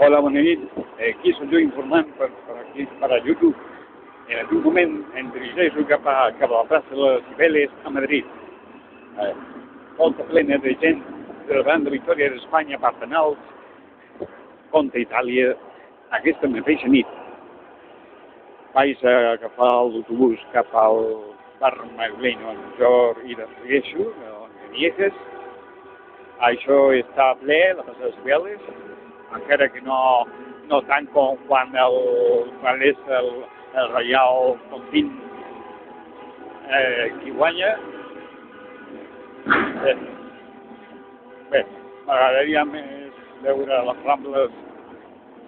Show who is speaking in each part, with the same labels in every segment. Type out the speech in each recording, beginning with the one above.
Speaker 1: Hola, bona nit. Aquí soc jo informant per a YouTube. En aquest moment em dirigeixo cap a la plaça de les Cibeles a Madrid. Volta plena de gent celebrant la victòria d'Espanya per penals contra Itàlia aquesta mateixa nit. Vaig a agafar l'autobús cap al bar madrileny on jo hi segueixo, on Nieves. Això està ple, la plaça de les Cibeles, encara que no tant com quan és el Reial Contint qui guanya. Bé, m'agradaria més veure les Rambles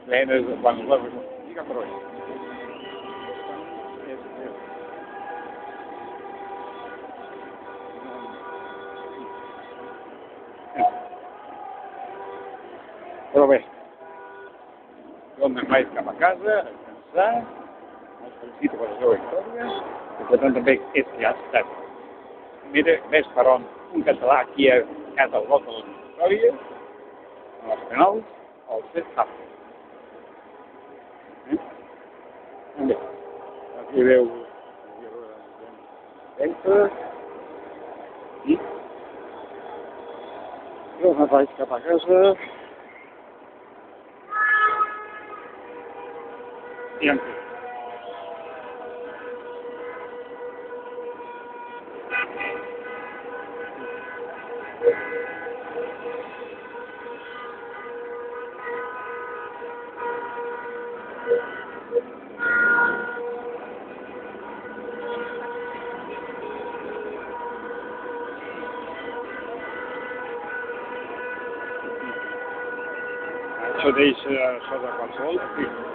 Speaker 1: plenes quan les diga per oi. Però bé, jo me'n vaig cap a casa, a descansar, els felicito per la seva victòria, i per tant també és que ha estat. Mira, ves per on un català aquí a casa al volta de les victòries, en els penals, el fet sap. Bé, aquí veu ventes, i jo me'n vaig cap a casa, i en fi. Això deixa sota qualsevol.